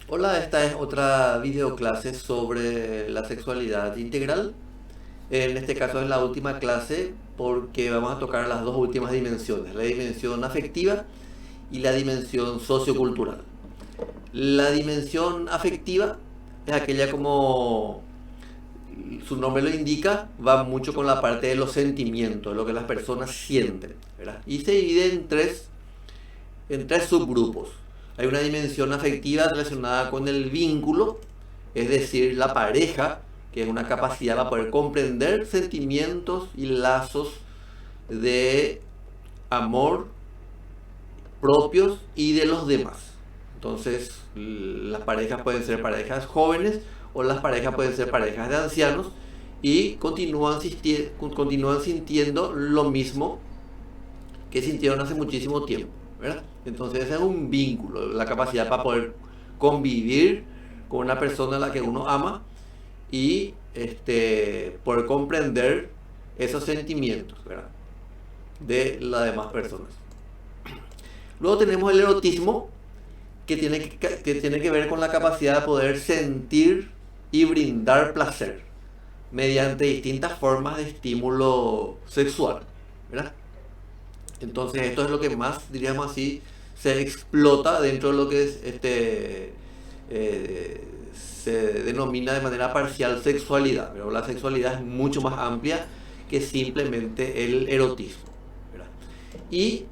Hola, esta es otra videoclase sobre la sexualidad integral. En este caso es la última clase porque vamos a tocar las dos últimas dimensiones, la dimensión afectiva y la dimensión sociocultural. La dimensión afectiva es aquella, como su nombre lo indica, va mucho con la parte de los sentimientos, lo que las personas sienten, ¿verdad? Y se divide en tres subgrupos. Hay una dimensión afectiva relacionada con el vínculo, es decir, la pareja, que es una capacidad para poder comprender sentimientos y lazos de amor propios y de los demás. Entonces, las parejas pueden ser parejas jóvenes o las parejas pueden ser parejas de ancianos y continúan sintiendo lo mismo que sintieron hace muchísimo tiempo, ¿verdad? Entonces ese es un vínculo, la capacidad para poder convivir con una persona a la que uno ama y poder comprender esos sentimientos, ¿verdad?, de las demás personas. Luego tenemos el erotismo, que tiene que ver con la capacidad de poder sentir y brindar placer mediante distintas formas de estímulo sexual, ¿verdad? Entonces esto es lo que más, diríamos así, se explota dentro de lo que es eh, se denomina de manera parcial sexualidad, pero la sexualidad es mucho más amplia que simplemente el erotismo, ¿verdad? Y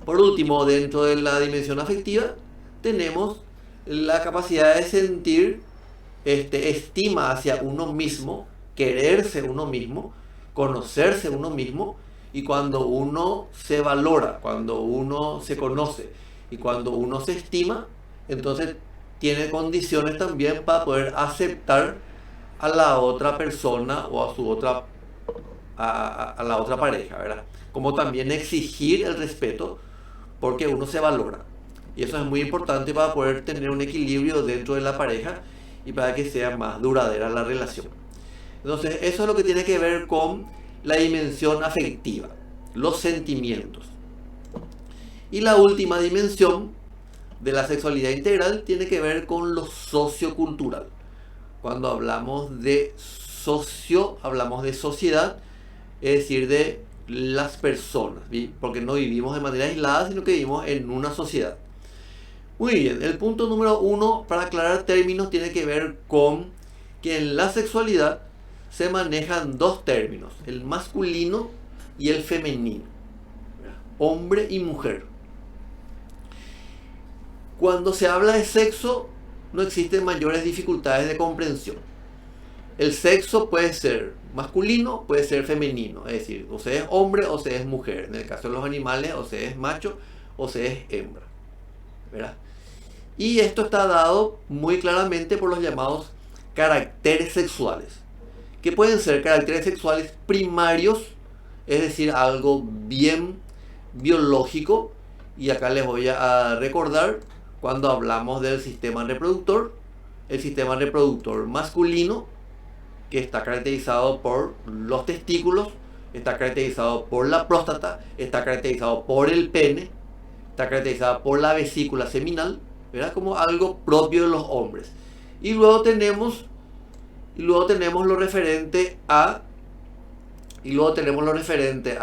por último, dentro de la dimensión afectiva, tenemos la capacidad de sentir estima hacia uno mismo, quererse uno mismo, conocerse uno mismo, y cuando uno se valora, cuando uno se conoce y cuando uno se estima, entonces tiene condiciones también para poder aceptar a la otra persona o a su otra a la otra pareja, ¿verdad? Como también exigir el respeto porque uno se valora. Y eso es muy importante para poder tener un equilibrio dentro de la pareja y para que sea más duradera la relación. Entonces, eso es lo que tiene que ver con la dimensión afectiva, los sentimientos. Y la última dimensión de la sexualidad integral tiene que ver con lo sociocultural. Cuando hablamos de socio, hablamos de sociedad, es decir, de las personas, porque no vivimos de manera aislada, sino que vivimos en una sociedad. Muy bien, el punto número uno, para aclarar términos, tiene que ver con que en la sexualidad se manejan dos términos, el masculino y el femenino, hombre y mujer. Cuando se habla de sexo, no existen mayores dificultades de comprensión. El sexo puede ser masculino, puede ser femenino, es decir, o se es hombre o se es mujer. En el caso de los animales, o se es macho o se es hembra, ¿verdad? Y esto está dado muy claramente por los llamados caracteres sexuales, que pueden ser caracteres sexuales primarios, es decir, algo bien biológico. Y acá les voy a recordar cuando hablamos del sistema reproductor, el sistema reproductor masculino, que está caracterizado por los testículos, está caracterizado por la próstata, está caracterizado por el pene, está caracterizado por la vesícula seminal, ¿verdad? Como algo propio de los hombres. Y luego tenemos, lo referente a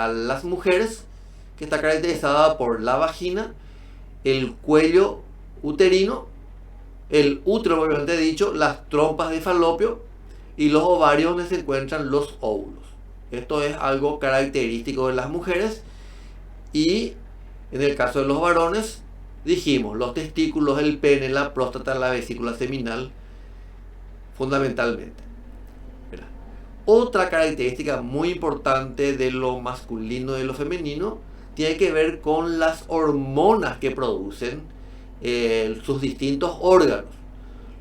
las mujeres, que está caracterizada por la vagina, el cuello uterino, el útero obviamente dicho, las trompas de falopio y los ovarios donde se encuentran los óvulos. Esto es algo característico de las mujeres. Y en el caso de los varones, dijimos los testículos, el pene, la próstata, la vesícula seminal, fundamentalmente. ¿Verdad? Otra característica muy importante de lo masculino y de lo femenino tiene que ver con las hormonas que producen sus distintos órganos.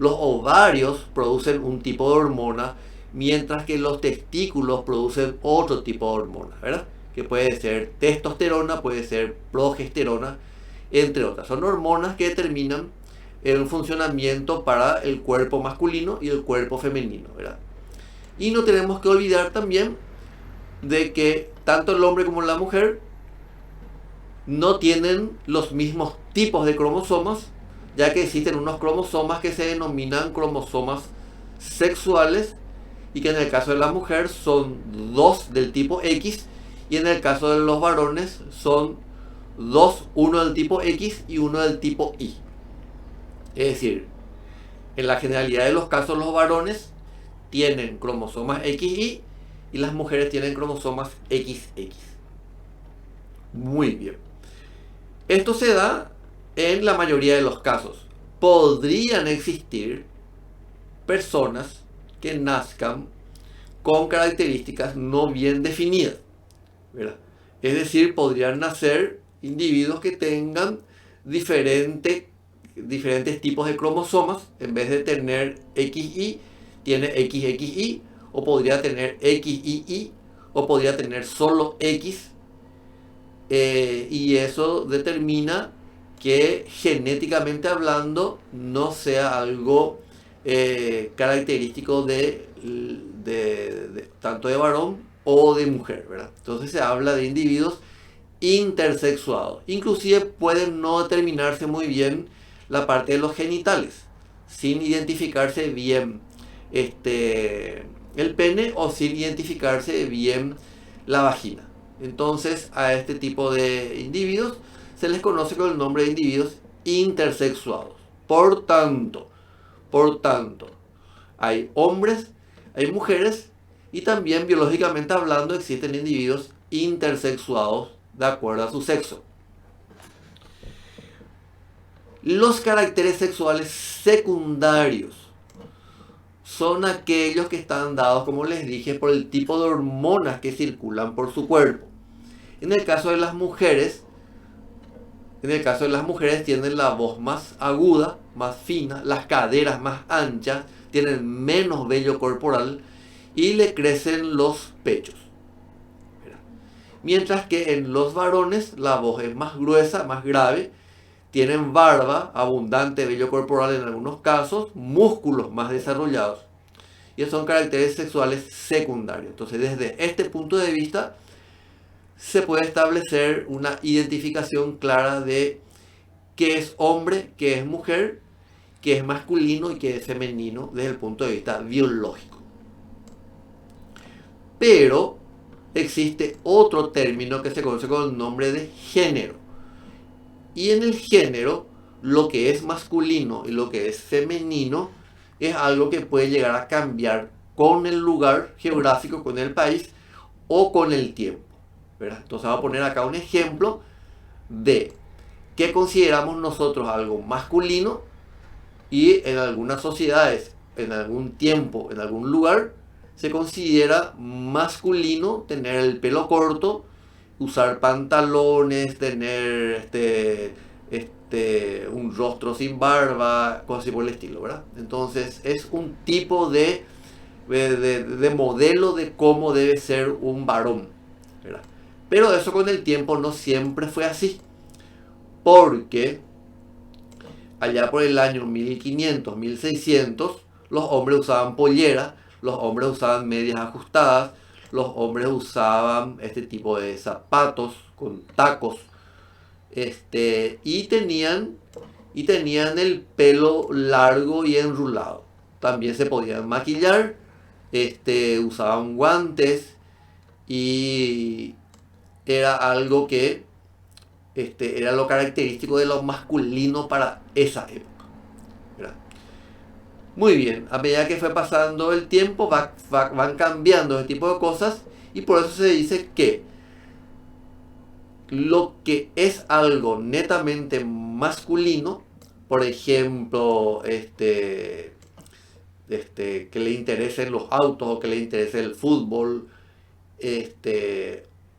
Los ovarios producen un tipo de hormona, mientras que los testículos producen otro tipo de hormona, ¿verdad? Que puede ser testosterona, puede ser progesterona, entre otras. Son hormonas que determinan el funcionamiento para el cuerpo masculino y el cuerpo femenino, ¿verdad? Y no tenemos que olvidar también de que tanto el hombre como la mujer no tienen los mismos tipos de cromosomas, ya que existen unos cromosomas que se denominan cromosomas sexuales y que en el caso de la mujer son dos del tipo X y en el caso de los varones son dos, uno del tipo X y uno del tipo Y. Es decir, en la generalidad de los casos los varones tienen cromosomas XY y las mujeres tienen cromosomas XX. Muy bien. Esto se da en la mayoría de los casos. Podrían existir personas que nazcan con características no bien definidas, ¿verdad? Es decir, podrían nacer individuos que tengan diferentes tipos de cromosomas. En vez de tener XY, tiene XXY, o podría tener XYY, o podría tener solo X. Y eso determina que genéticamente hablando no sea algo característico tanto de varón o de mujer, ¿verdad? Entonces se habla de individuos intersexuados. Inclusive pueden no determinarse muy bien la parte de los genitales, sin identificarse bien el pene o sin identificarse bien la vagina. Entonces a este tipo de individuos se les conoce con el nombre de individuos intersexuados. Por tanto, hay hombres, hay mujeres y también biológicamente hablando existen individuos intersexuados de acuerdo a su sexo. Los caracteres sexuales secundarios son aquellos que están dados, como les dije, por el tipo de hormonas que circulan por su cuerpo. En el caso de las mujeres, tienen la voz más aguda, más fina, las caderas más anchas, tienen menos vello corporal y le crecen los pechos. Mientras que en los varones la voz es más gruesa, más grave, tienen barba, abundante vello corporal en algunos casos, músculos más desarrollados. Y son caracteres sexuales secundarios. Entonces, desde este punto de vista, se puede establecer una identificación clara de qué es hombre, qué es mujer, qué es masculino y qué es femenino desde el punto de vista biológico. Pero existe otro término que se conoce con el nombre de género. Y en el género, lo que es masculino y lo que es femenino es algo que puede llegar a cambiar con el lugar geográfico, con el país o con el tiempo, ¿verdad? Entonces vamos a poner acá un ejemplo de qué consideramos nosotros algo masculino y en algunas sociedades, en algún tiempo, en algún lugar, se considera masculino tener el pelo corto, usar pantalones, tener un rostro sin barba, cosas así por el estilo, ¿verdad? Entonces es un tipo de modelo de cómo debe ser un varón, ¿verdad? Pero eso con el tiempo no siempre fue así, porque allá por el año 1500, 1600, los hombres usaban pollera, los hombres usaban medias ajustadas, los hombres usaban este tipo de zapatos con tacos, y tenían el pelo largo y enrulado. También se podían maquillar, usaban guantes y era algo que era lo característico de lo masculino para esa época, ¿verdad? Muy bien, a medida que fue pasando el tiempo van cambiando ese tipo de cosas y por eso se dice que lo que es algo netamente masculino, por ejemplo, que le interesen los autos o que le interese el fútbol,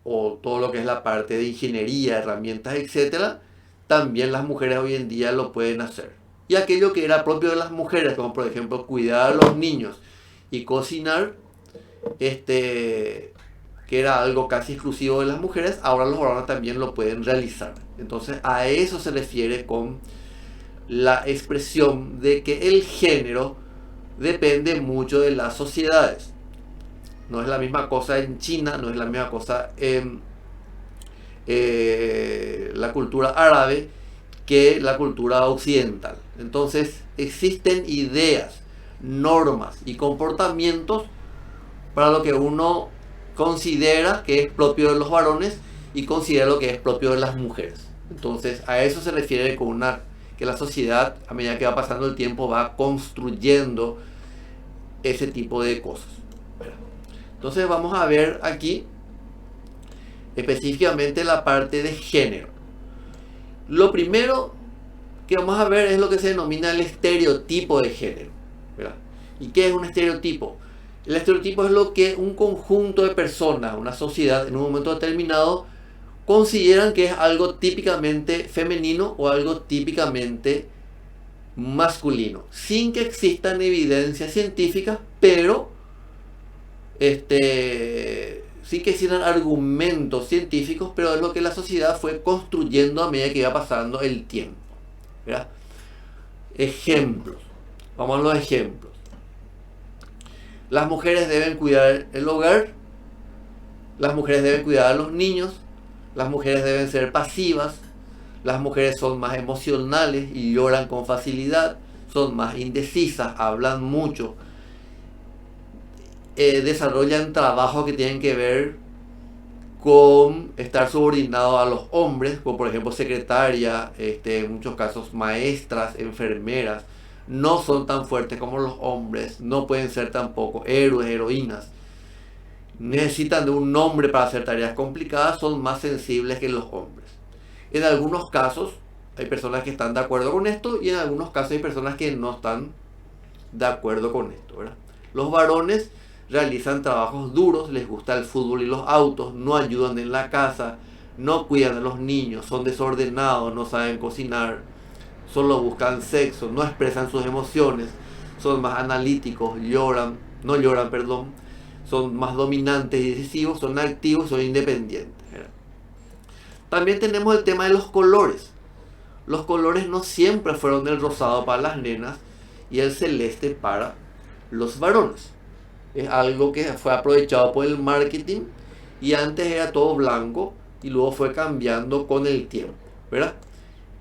o todo lo que es la parte de ingeniería, herramientas, etcétera, también las mujeres hoy en día lo pueden hacer. Y aquello que era propio de las mujeres, como por ejemplo cuidar a los niños y cocinar, que era algo casi exclusivo de las mujeres, ahora los varones también lo pueden realizar. Entonces a eso se refiere con la expresión de que el género depende mucho de las sociedades. No es la misma cosa en China, no es la misma cosa en la cultura árabe que la cultura occidental. Entonces existen ideas, normas y comportamientos para lo que uno considera que es propio de los varones y considera lo que es propio de las mujeres. Entonces a eso se refiere con que la sociedad, a medida que va pasando el tiempo, va construyendo ese tipo de cosas. Entonces vamos a ver aquí específicamente la parte de género. Lo primero que vamos a ver es lo que se denomina el estereotipo de género, ¿verdad? ¿Y qué es un estereotipo? El estereotipo es lo que un conjunto de personas, una sociedad en un momento determinado, consideran que es algo típicamente femenino o algo típicamente masculino, sin que existan evidencias científicas, pero sí que existan argumentos científicos, pero es lo que la sociedad fue construyendo a medida que iba pasando el tiempo, ¿verdad? Ejemplos. Vamos a los ejemplos. Las mujeres deben cuidar el hogar, las mujeres deben cuidar a los niños, las mujeres deben ser pasivas, las mujeres son más emocionales y lloran con facilidad, son más indecisas, hablan mucho, desarrollan trabajos que tienen que ver con estar subordinado a los hombres, como por ejemplo secretaria, en muchos casos maestras, enfermeras. No son tan fuertes como los hombres, no pueden ser tampoco héroes, heroínas. Necesitan de un hombre para hacer tareas complicadas, son más sensibles que los hombres. En algunos casos hay personas que están de acuerdo con esto y en algunos casos hay personas que no están de acuerdo con esto, ¿verdad? Los varones realizan trabajos duros, les gusta el fútbol y los autos, no ayudan en la casa, no cuidan a los niños, son desordenados, no saben cocinar, solo buscan sexo, no expresan sus emociones, son más analíticos, no lloran, son más dominantes y decisivos, son activos, son independientes, ¿verdad? También tenemos el tema de los colores. Los colores no siempre fueron el rosado para las nenas y el celeste para los varones. Es algo que fue aprovechado por el marketing y antes era todo blanco y luego fue cambiando con el tiempo, ¿verdad?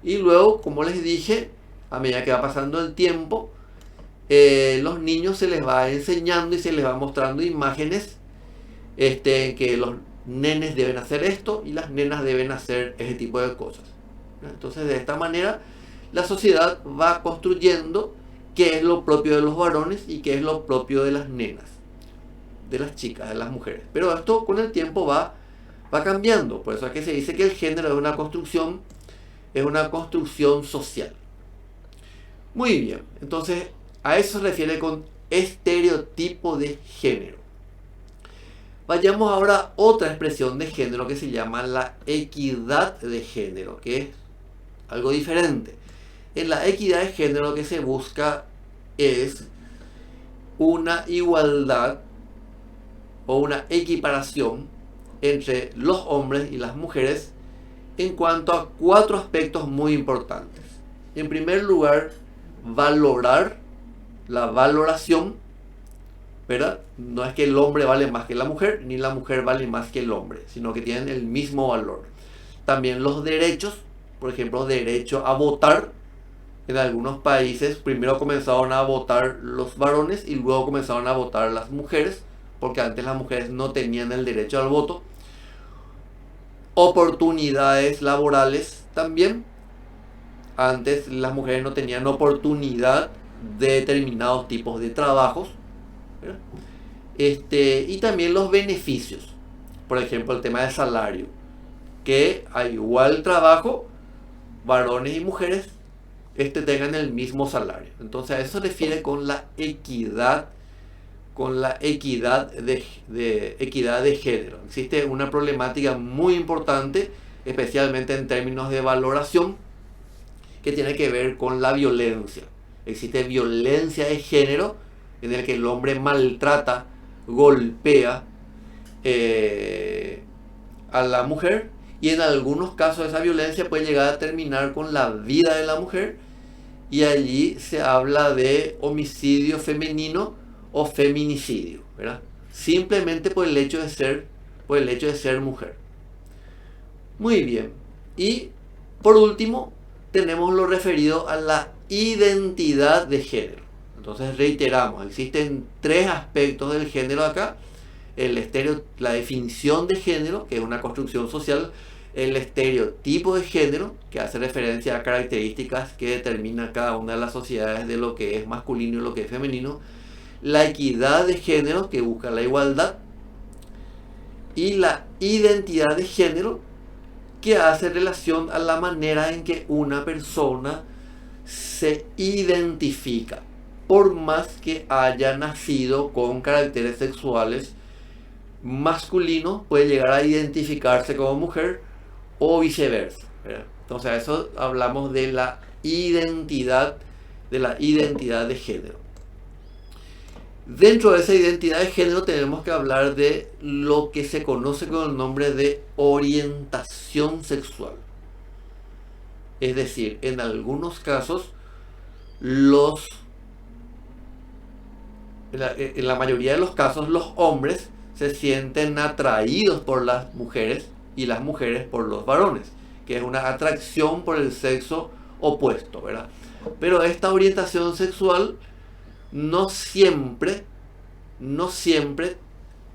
Y luego, como les dije, a medida que va pasando el tiempo, los niños se les va enseñando y se les va mostrando imágenes que los nenes deben hacer esto y las nenas deben hacer ese tipo de cosas. Entonces, de esta manera, la sociedad va construyendo qué es lo propio de los varones y qué es lo propio de las nenas, de las chicas, de las mujeres. Pero esto con el tiempo va cambiando. Por eso es que se dice que el género es una construcción social. Muy bien, entonces a eso se refiere con estereotipo de género. Vayamos ahora a otra expresión de género que se llama la equidad de género, que es algo diferente. En la equidad de género lo que se busca es una igualdad o una equiparación entre los hombres y las mujeres en cuanto a 4 aspectos muy importantes. En primer lugar, valorar, la valoración, ¿verdad? No es que el hombre vale más que la mujer, ni la mujer vale más que el hombre, sino que tienen el mismo valor. También los derechos, por ejemplo, derecho a votar. En algunos países primero comenzaron a votar los varones y luego comenzaron a votar las mujeres, porque antes las mujeres no tenían el derecho al voto. Oportunidades laborales también. Antes las mujeres no tenían oportunidad de determinados tipos de trabajos, ¿verdad? Y también los beneficios. Por ejemplo, el tema del salario. Que a igual trabajo, varones y mujeres tengan el mismo salario. Entonces a eso se refiere con la equidad de género. Existe una problemática muy importante, especialmente en términos de valoración, que tiene que ver con la violencia. Existe violencia de género en el que el hombre maltrata, golpea a la mujer, y en algunos casos esa violencia puede llegar a terminar con la vida de la mujer, y allí se habla de homicidio femenino o feminicidio, ¿verdad? Simplemente por el hecho de ser mujer. Muy bien. Y por último, tenemos lo referido a la identidad de género. Entonces reiteramos, existen tres aspectos del género acá: la definición de género, que es una construcción social; el estereotipo de género, que hace referencia a características que determina cada una de las sociedades de lo que es masculino y lo que es femenino; la equidad de género, que busca la igualdad; y la identidad de género, que hace relación a la manera en que una persona se identifica, por más que haya nacido con caracteres sexuales masculinos, puede llegar a identificarse como mujer o viceversa, ¿verdad? Entonces, a eso hablamos de la identidad de género. Dentro de esa identidad de género tenemos que hablar de lo que se conoce con el nombre de orientación sexual. Es decir, en algunos casos, en la mayoría de los casos, los hombres se sienten atraídos por las mujeres y las mujeres por los varones, que es una atracción por el sexo opuesto, ¿verdad? Pero esta orientación sexual no siempre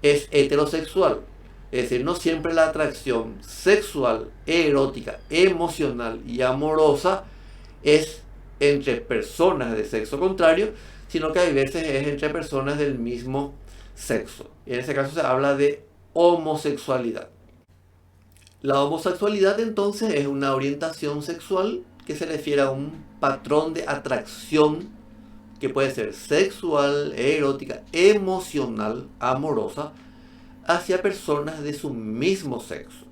es heterosexual. Es decir, no siempre la atracción sexual, erótica, emocional y amorosa es entre personas de sexo contrario, sino que hay veces es entre personas del mismo sexo. Y en ese caso se habla de homosexualidad. La homosexualidad entonces es una orientación sexual que se refiere a un patrón de atracción que puede ser sexual, erótica, emocional, amorosa, hacia personas de su mismo sexo.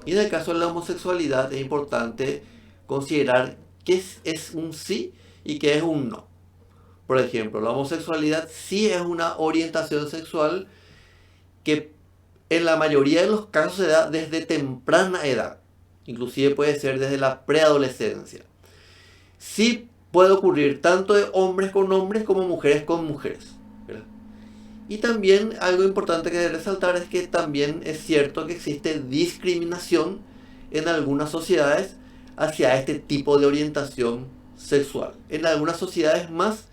Y en el caso de la homosexualidad es importante considerar qué es un sí y qué es un no. Por ejemplo, la homosexualidad sí es una orientación sexual que en la mayoría de los casos se da desde temprana edad, inclusive puede ser desde la preadolescencia. Sí puede ocurrir tanto de hombres con hombres como mujeres con mujeres, ¿verdad? Y también algo importante que resaltar es que también es cierto que existe discriminación en algunas sociedades hacia este tipo de orientación sexual. En algunas sociedades más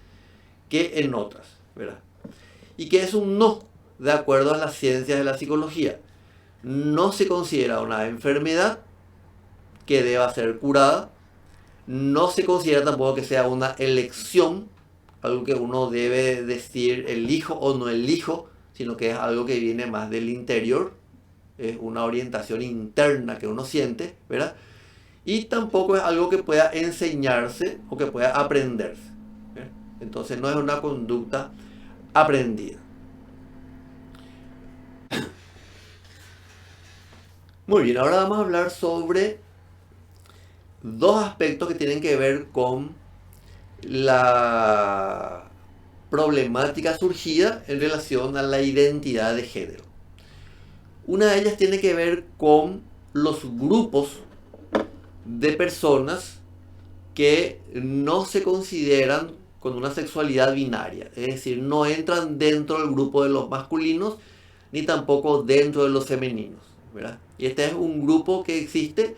que en otras, ¿verdad? Y que es un no, de acuerdo a las ciencias de la psicología. No se considera una enfermedad que deba ser curada. No se considera tampoco que sea una elección, algo que uno debe decir elijo o no elijo, sino que es algo que viene más del interior, es una orientación interna que uno siente, ¿verdad? Y tampoco es algo que pueda enseñarse o que pueda aprenderse, ¿verdad? Entonces no es una conducta aprendida. Muy bien, ahora vamos a hablar sobre dos aspectos que tienen que ver con la problemática surgida en relación a la identidad de género. Una de ellas tiene que ver con los grupos de personas que no se consideran con una sexualidad binaria, es decir, no entran dentro del grupo de los masculinos ni tampoco dentro de los femeninos, ¿verdad? Y este es un grupo que existe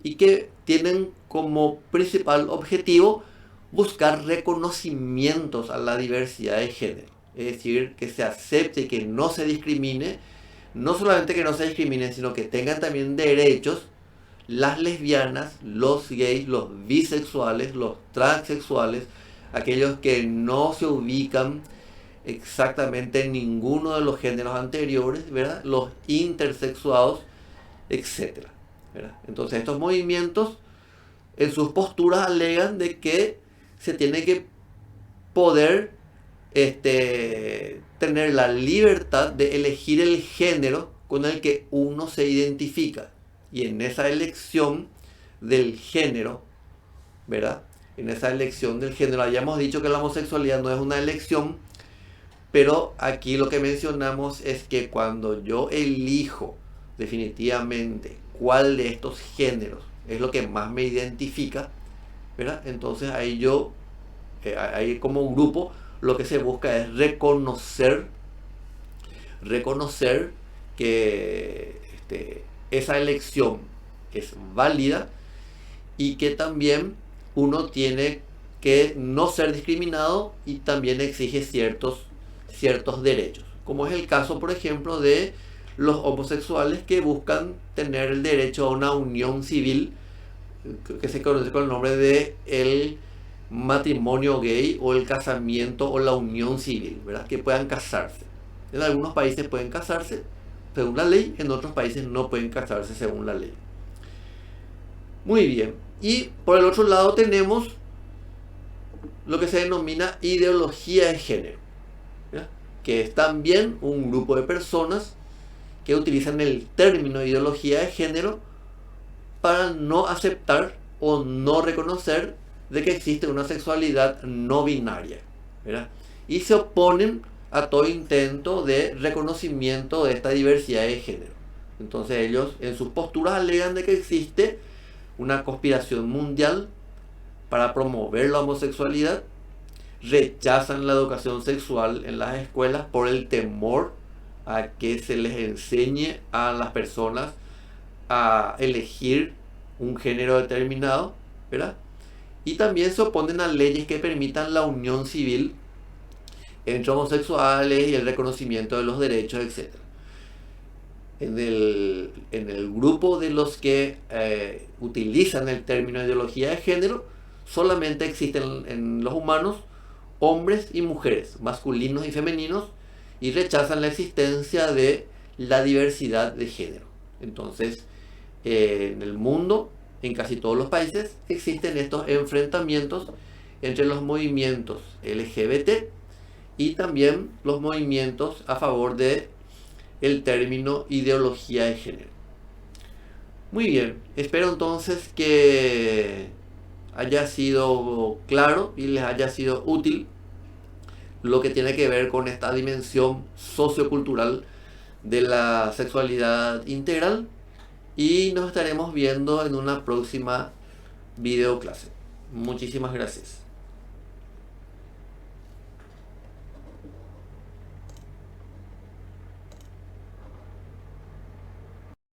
y que tienen como principal objetivo buscar reconocimientos a la diversidad de género, es decir, que se acepte, que no se discrimine, no solamente que no se discrimine, sino que tengan también derechos las lesbianas, los gays, los bisexuales, los transexuales, aquellos que no se ubican exactamente en ninguno de los géneros anteriores, ¿verdad? Los intersexuados, etc., ¿verdad? Entonces estos movimientos en sus posturas alegan de que se tiene que poder tener la libertad de elegir el género con el que uno se identifica. Y en esa elección del género, ¿verdad? En esa elección del género, hayamos dicho que la homosexualidad no es una elección, pero aquí lo que mencionamos es que cuando yo elijo definitivamente cuál de estos géneros es lo que más me identifica, ¿verdad? Entonces ahí como un grupo, lo que se busca es reconocer que esa elección es válida y que también uno tiene que no ser discriminado y también exige ciertos derechos, como es el caso, por ejemplo, de los homosexuales que buscan tener el derecho a una unión civil que se conoce con el nombre de el matrimonio gay o el casamiento o la unión civil, ¿verdad? Que puedan casarse. En algunos países pueden casarse según la ley, en otros países no pueden casarse según la ley. Muy bien. Y por el otro lado tenemos lo que se denomina ideología de género, ¿ya? Que es también un grupo de personas que utilizan el término ideología de género para no aceptar o no reconocer de que existe una sexualidad no binaria, ¿verdad? Y se oponen a todo intento de reconocimiento de esta diversidad de género. Entonces ellos en sus posturas alegan de que existe una conspiración mundial para promover la homosexualidad, rechazan la educación sexual en las escuelas por el temor a que se les enseñe a las personas a elegir un género determinado, ¿verdad? Y también se oponen a leyes que permitan la unión civil entre homosexuales y el reconocimiento de los derechos, etc. En el grupo de los que utilizan el término ideología de género, solamente existen en los humanos hombres y mujeres, masculinos y femeninos, y rechazan la existencia de la diversidad de género. Entonces, en el mundo, en casi todos los países, existen estos enfrentamientos entre los movimientos LGBT y también los movimientos a favor de el término ideología de género. Muy bien, espero entonces que haya sido claro y les haya sido útil lo que tiene que ver con esta dimensión sociocultural de la sexualidad integral, y nos estaremos viendo en una próxima video clase. Muchísimas gracias.